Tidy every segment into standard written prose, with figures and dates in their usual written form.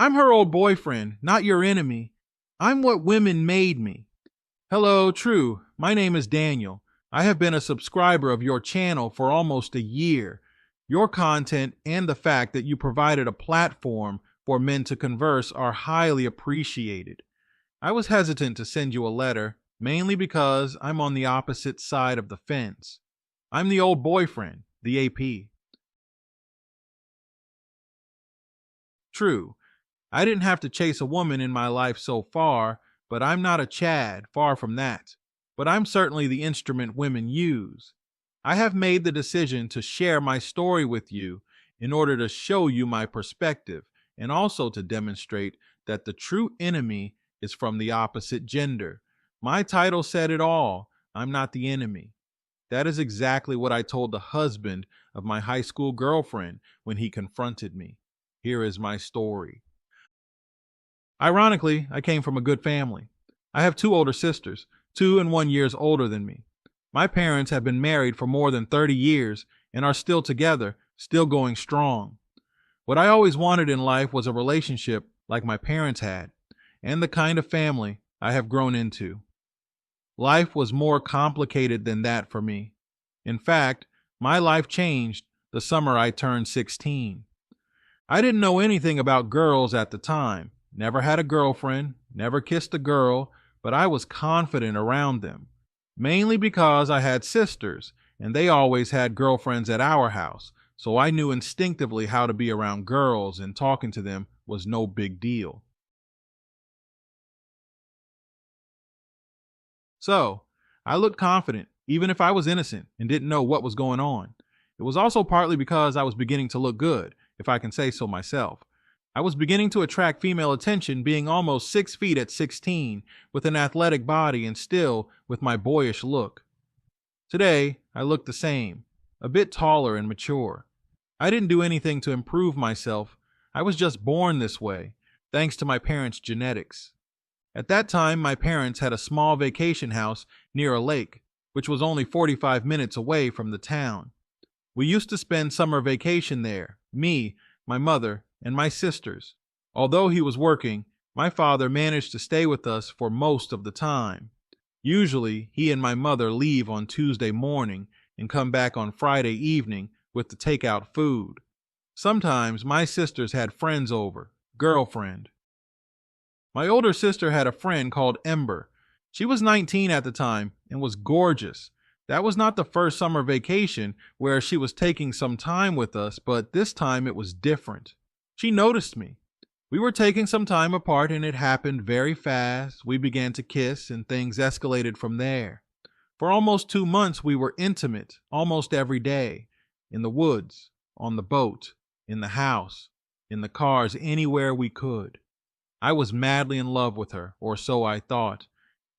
I'm her old boyfriend, not your enemy. I'm what women made me. Hello, true. My name is Daniel. I have been a subscriber of your channel for almost a year. Your content and the fact that you provided a platform for men to converse are highly appreciated. I was hesitant to send you a letter, mainly because I'm on the opposite side of the fence. I'm the old boyfriend, the AP. True. I didn't have to chase a woman in my life so far, but I'm not a Chad, far from that. But I'm certainly the instrument women use. I have made the decision to share my story with you in order to show you my perspective and also to demonstrate that the true enemy is from the opposite gender. My title said it all. I'm not the enemy. That is exactly what I told the husband of my high school girlfriend when he confronted me. Here is my story. Ironically, I came from a good family. I have two older sisters, 2 and 1 years older than me. My parents have been married for more than 30 years and are still together, still going strong. What I always wanted in life was a relationship like my parents had, and the kind of family I have grown into. Life was more complicated than that for me. In fact, my life changed the summer I turned 16. I didn't know anything about girls at the time. Never had a girlfriend, never kissed a girl, but I was confident around them. Mainly because I had sisters, and they always had girlfriends at our house, so I knew instinctively how to be around girls, and talking to them was no big deal. So, I looked confident, even if I was innocent and didn't know what was going on. It was also partly because I was beginning to look good, if I can say so myself. I was beginning to attract female attention, being almost 6 feet at 16, with an athletic body and still with my boyish look. Today, I look the same, a bit taller and mature. I didn't do anything to improve myself. I was just born this way, thanks to my parents' genetics. At that time, my parents had a small vacation house near a lake, which was only 45 minutes away from the town. We used to spend summer vacation there, me, my mother, and my sisters. Although he was working, my father managed to stay with us for most of the time. Usually, he and my mother leave on Tuesday morning and come back on Friday evening with the takeout food. Sometimes my sisters had friends over, girlfriend. My older sister had a friend called Ember. She was 19 at the time and was gorgeous. That was not the first summer vacation where she was taking some time with us, but this time it was different. She noticed me. We were taking some time apart and it happened very fast. We began to kiss and things escalated from there. For almost 2 months we were intimate almost every day. In the woods, on the boat, in the house, in the cars, anywhere we could. I was madly in love with her, or so I thought.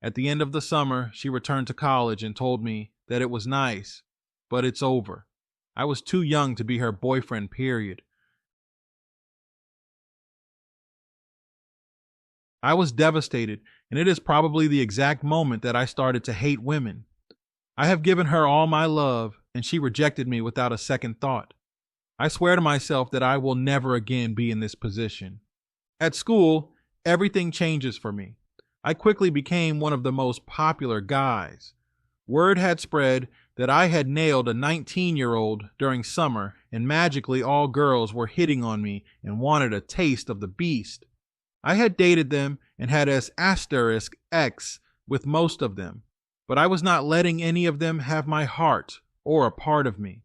At the end of the summer, she returned to college and told me that it was nice, but it's over. I was too young to be her boyfriend, period. I was devastated, and it is probably the exact moment that I started to hate women. I have given her all my love, and she rejected me without a second thought. I swear to myself that I will never again be in this position. At school, everything changes for me. I quickly became one of the most popular guys. Word had spread that I had nailed a 19-year-old during summer, and magically all girls were hitting on me and wanted a taste of the beast. I had dated them and had asterisk X with most of them, but I was not letting any of them have my heart or a part of me.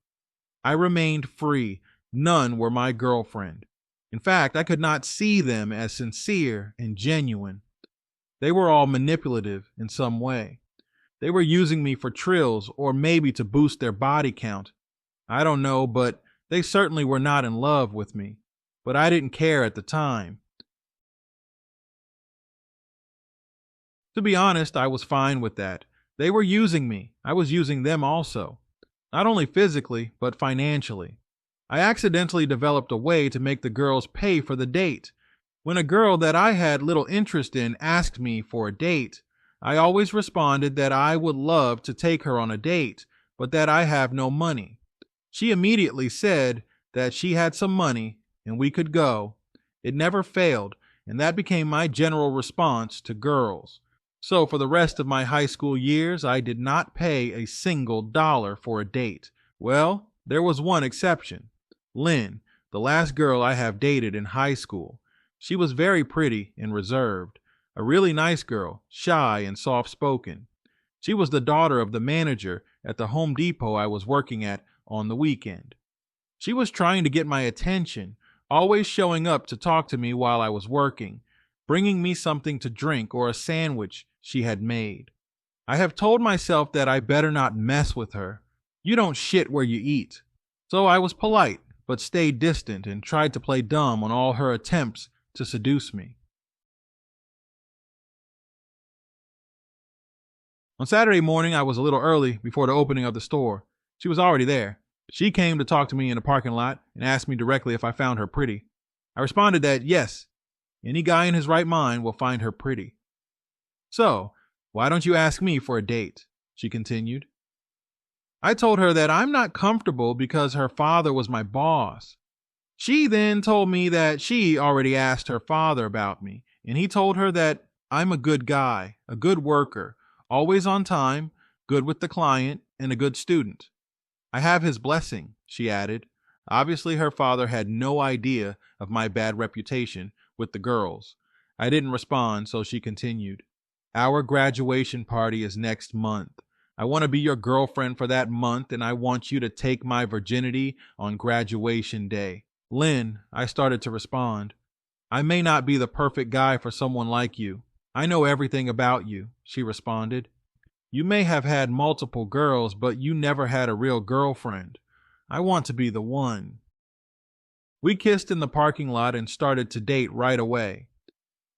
I remained free. None were my girlfriend. In fact, I could not see them as sincere and genuine. They were all manipulative in some way. They were using me for trills or maybe to boost their body count. I don't know, but they certainly were not in love with me. But I didn't care at the time. To be honest, I was fine with that. They were using me. I was using them also. Not only physically, but financially. I accidentally developed a way to make the girls pay for the date. When a girl that I had little interest in asked me for a date, I always responded that I would love to take her on a date, but that I have no money. She immediately said that she had some money and we could go. It never failed, and that became my general response to girls. So for the rest of my high school years, I did not pay a single dollar for a date. Well, there was one exception. Lynn, the last girl I have dated in high school. She was very pretty and reserved. A really nice girl, shy and soft-spoken. She was the daughter of the manager at the Home Depot I was working at on the weekend. She was trying to get my attention, always showing up to talk to me while I was working, bringing me something to drink or a sandwich she had made. I have told myself that I better not mess with her. You don't shit where you eat. So I was polite, but stayed distant and tried to play dumb on all her attempts to seduce me. On Saturday morning, I was a little early before the opening of the store. She was already there. She came to talk to me in the parking lot and asked me directly if I found her pretty. I responded that yes, any guy in his right mind will find her pretty. So, why don't you ask me for a date? She continued. I told her that I'm not comfortable because her father was my boss. She then told me that she already asked her father about me, and he told her that I'm a good guy, a good worker, always on time, good with the client, and a good student. I have his blessing, she added. Obviously, her father had no idea of my bad reputation with the girls. I didn't respond, so she continued. Our graduation party is next month. I want to be your girlfriend for that month, and I want you to take my virginity on graduation day. Lynn, I started to respond. I may not be the perfect guy for someone like you. I know everything about you, she responded. You may have had multiple girls, but you never had a real girlfriend. I want to be the one. We kissed in the parking lot and started to date right away.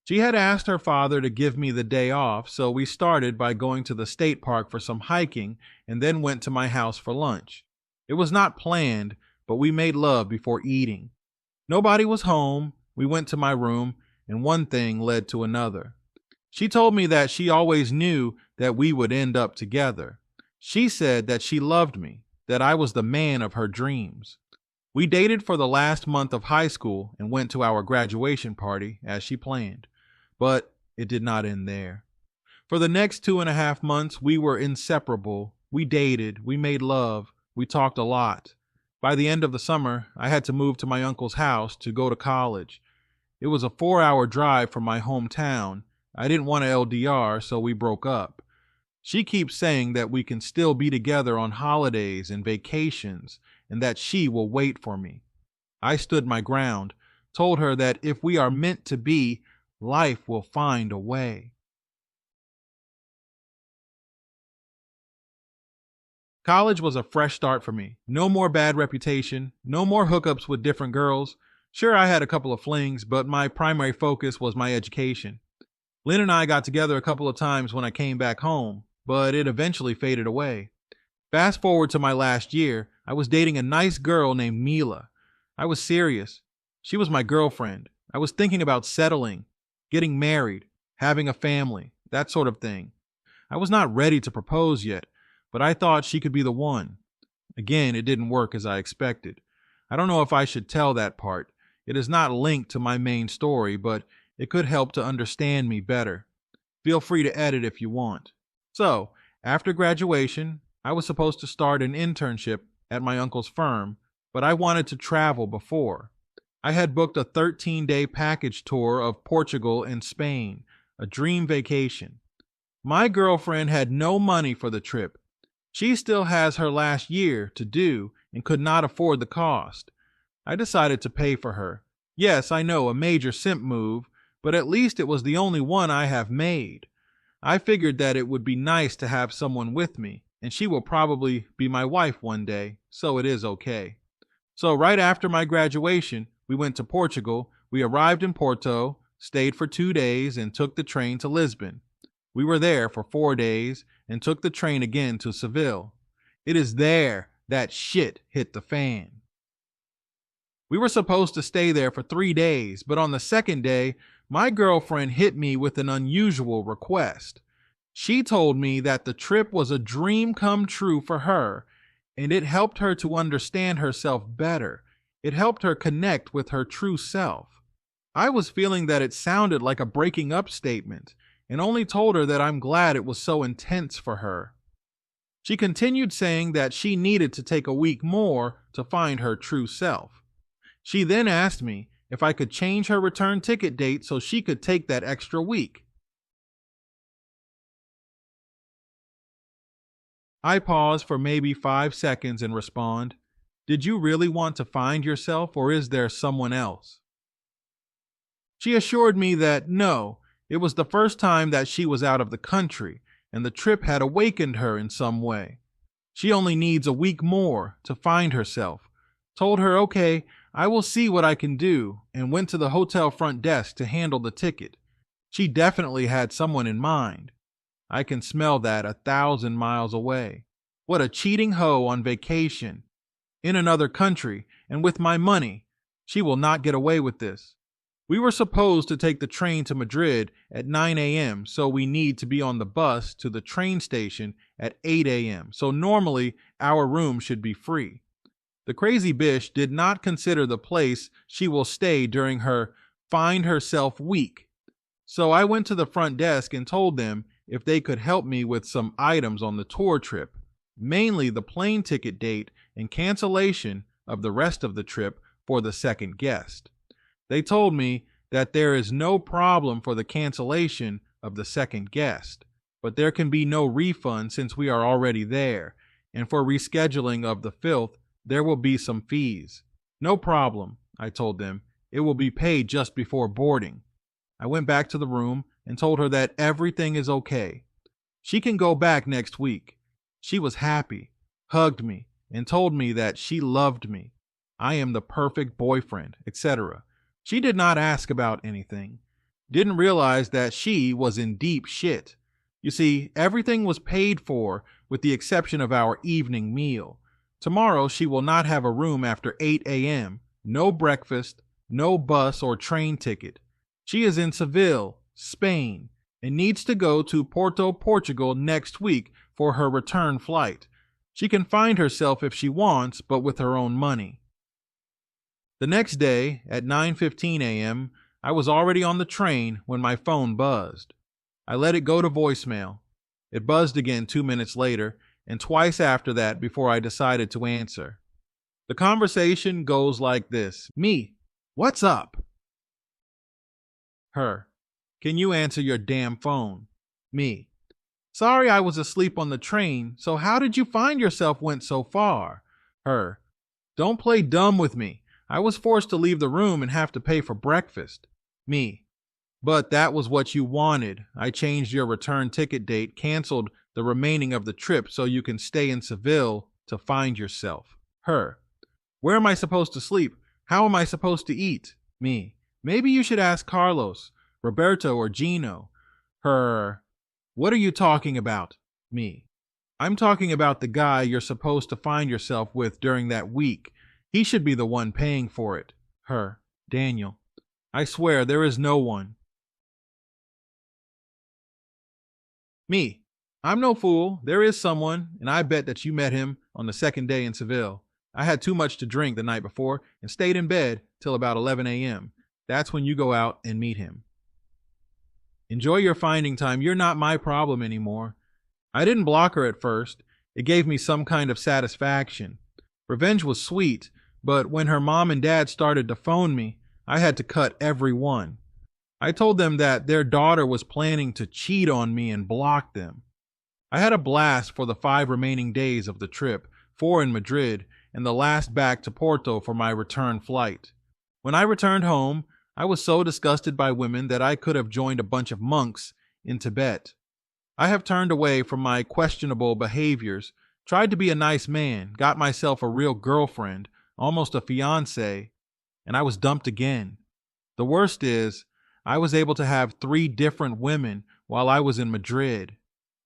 She had asked her father to give me the day off, so we started by going to the state park for some hiking and then went to my house for lunch. It was not planned, but we made love before eating. Nobody was home. We went to my room, and one thing led to another. She told me that she always knew that we would end up together. She said that she loved me, that I was the man of her dreams. We dated for the last month of high school and went to our graduation party as she planned. But it did not end there. For the next 2.5 months, we were inseparable. We dated, we made love, we talked a lot. By the end of the summer, I had to move to my uncle's house to go to college. It was a 4-hour drive from my hometown. I didn't want to LDR, so we broke up. She keeps saying that we can still be together on holidays and vacations, and that she will wait for me. I stood my ground, told her that if we are meant to be, life will find a way. College was a fresh start for me. No more bad reputation, no more hookups with different girls. Sure, I had a couple of flings, but my primary focus was my education. Lynn and I got together a couple of times when I came back home, but it eventually faded away. Fast forward to my last year, I was dating a nice girl named Mila. I was serious. She was my girlfriend. I was thinking about settling, getting married, having a family, that sort of thing. I was not ready to propose yet, but I thought she could be the one. Again, it didn't work as I expected. I don't know if I should tell that part. It is not linked to my main story, but it could help to understand me better. Feel free to edit if you want. So, after graduation, I was supposed to start an internship at my uncle's firm, but I wanted to travel before. I had booked a 13-day package tour of Portugal and Spain, a dream vacation. My girlfriend had no money for the trip. She still has her last year to do and could not afford the cost. I decided to pay for her. Yes, I know, a major simp move, but at least it was the only one I have made. I figured that it would be nice to have someone with me, and she will probably be my wife one day, so it is okay. So right after my graduation, we went to Portugal. We arrived in Porto, stayed for 2 days, and took the train to Lisbon. We were there for 4 days and took the train again to Seville. It is there that shit hit the fan. We were supposed to stay there for 3 days, but on the second day, my girlfriend hit me with an unusual request. She told me that the trip was a dream come true for her, and it helped her to understand herself better. It helped her connect with her true self. I was feeling that it sounded like a breaking up statement and only told her that I'm glad it was so intense for her. She continued saying that she needed to take a week more to find her true self. She then asked me if I could change her return ticket date so she could take that extra week. I pause for maybe 5 seconds and respond, "Did you really want to find yourself, or is there someone else?" She assured me that no, it was the first time that she was out of the country, and the trip had awakened her in some way. She only needs a week more to find herself. Told her, okay, I will see what I can do, and went to the hotel front desk to handle the ticket. She definitely had someone in mind. I can smell that 1,000 miles away. What a cheating hoe on vacation. In another country, and with my money. She will not get away with this. We were supposed to take the train to Madrid at 9 a.m., so we need to be on the bus to the train station at 8 a.m., so normally our room should be free. The crazy bitch did not consider the place she will stay during her find herself week. So I went to the front desk and told them if they could help me with some items on the tour trip, mainly the plane ticket date and cancellation of the rest of the trip for the second guest. They told me that there is no problem for the cancellation of the second guest, but there can be no refund since we are already there, and for rescheduling of the filth, there will be some fees. No problem, I told them. It will be paid just before boarding. I went back to the room and told her that everything is okay. She can go back next week. She was happy, hugged me, and told me that she loved me. I am the perfect boyfriend, etc. She did not ask about anything. Didn't realize that she was in deep shit. You see, everything was paid for with the exception of our evening meal. Tomorrow she will not have a room after 8 a.m., no breakfast, no bus or train ticket. She is in Seville, Spain, and needs to go to Porto, Portugal next week for her return flight. She can find herself if she wants, but with her own money. The next day, at 9:15 a.m., I was already on the train when my phone buzzed. I let it go to voicemail. It buzzed again 2 minutes later, and twice after that before I decided to answer. The conversation goes like this. Me, what's up? Her, can you answer your damn phone? Me, sorry I was asleep on the train, so how did you find yourself went so far? Her, don't play dumb with me. I was forced to leave the room and have to pay for breakfast. Me, but that was what you wanted. I changed your return ticket date, canceled the remaining of the trip so you can stay in Seville to find yourself. Her, where am I supposed to sleep? How am I supposed to eat? Me, maybe you should ask Carlos, Roberto, or Gino. Her, what are you talking about? Me, I'm talking about the guy you're supposed to find yourself with during that week. He should be the one paying for it. Her, Daniel, I swear there is no one. Me, I'm no fool. There is someone, and I bet that you met him on the second day in Seville. I had too much to drink the night before and stayed in bed till about 11 a.m. That's when you go out and meet him. Enjoy your finding time. You're not my problem anymore. I didn't block her at first. It gave me some kind of satisfaction. Revenge was sweet, but when her mom and dad started to phone me, I had to cut every one. I told them that their daughter was planning to cheat on me and blocked them. I had a blast for the 5 remaining days of the trip, 4 in Madrid, and the last back to Porto for my return flight. When I returned home, I was so disgusted by women that I could have joined a bunch of monks in Tibet. I have turned away from my questionable behaviors, tried to be a nice man, got myself a real girlfriend, almost a fiancé, and I was dumped again. The worst is, I was able to have 3 different women while I was in Madrid.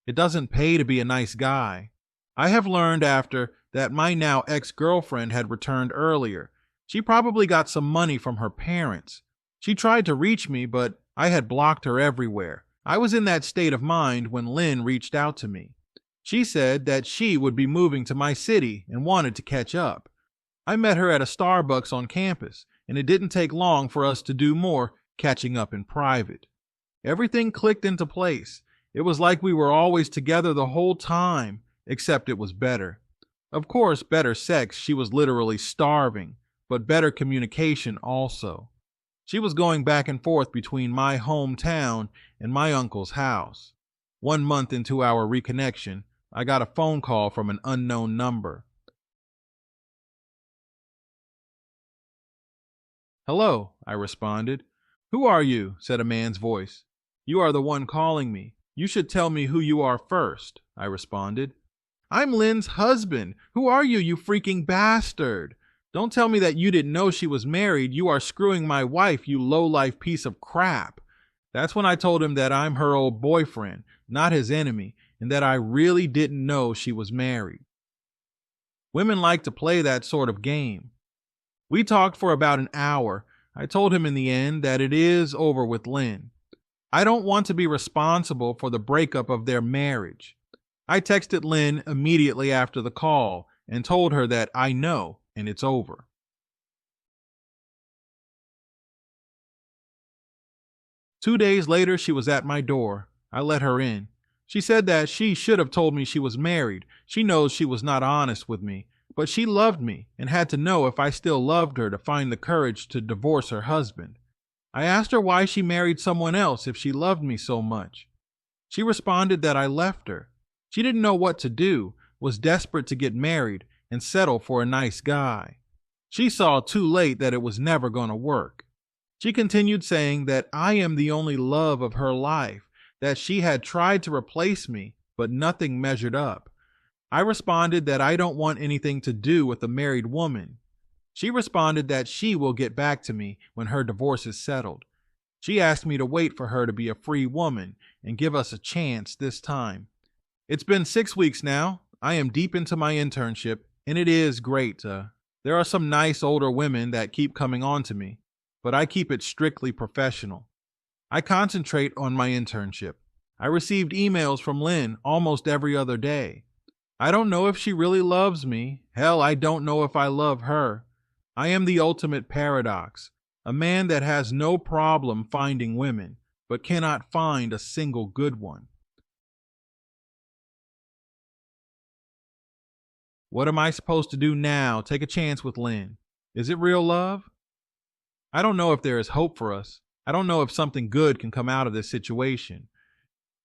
It doesn't pay to be a nice guy. I have learned after that my now ex-girlfriend had returned earlier. She probably got some money from her parents. She tried to reach me, but I had blocked her everywhere. I was in that state of mind when Lynn reached out to me. She said that she would be moving to my city and wanted to catch up. I met her at a Starbucks on campus, and it didn't take long for us to do more catching up in private. Everything clicked into place. It was like we were always together the whole time, except it was better. Of course, better sex, she was literally starving, but better communication also. She was going back and forth between my hometown and my uncle's house. 1 month into our reconnection, I got a phone call from an unknown number. "Hello," I responded. "Who are you?" said a man's voice. "You are the one calling me. You should tell me who you are first," I responded. "I'm Lynn's husband. Who are you, you freaking bastard? Don't tell me that you didn't know she was married. You are screwing my wife, you low-life piece of crap." That's when I told him that I'm her old boyfriend, not his enemy, and that I really didn't know she was married. Women like to play that sort of game. We talked for about an hour. I told him in the end that it is over with Lynn. I don't want to be responsible for the breakup of their marriage. I texted Lynn immediately after the call and told her that I know and it's over. Two days later, she was at my door. I let her in. She said that she should have told me she was married. She knows she was not honest with me, but she loved me and had to know if I still loved her to find the courage to divorce her husband. I asked her why she married someone else if she loved me so much. She responded that I left her. She didn't know what to do, was desperate to get married and settle for a nice guy. She saw too late that it was never going to work. She continued saying that I am the only love of her life, that she had tried to replace me, but nothing measured up. I responded that I don't want anything to do with a married woman. She responded that she will get back to me when her divorce is settled. She asked me to wait for her to be a free woman and give us a chance this time. It's been 6 weeks now. I am deep into my internship, and it is great. There are some nice older women that keep coming on to me, but I keep it strictly professional. I concentrate on my internship. I received emails from Lynn almost every other day. I don't know if she really loves me. Hell, I don't know if I love her. I am the ultimate paradox, a man that has no problem finding women, but cannot find a single good one. What am I supposed to do now? Take a chance with Lynn. Is it real love? I don't know if there is hope for us. I don't know if something good can come out of this situation.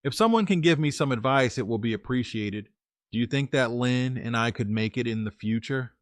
If someone can give me some advice, it will be appreciated. Do you think that Lynn and I could make it in the future?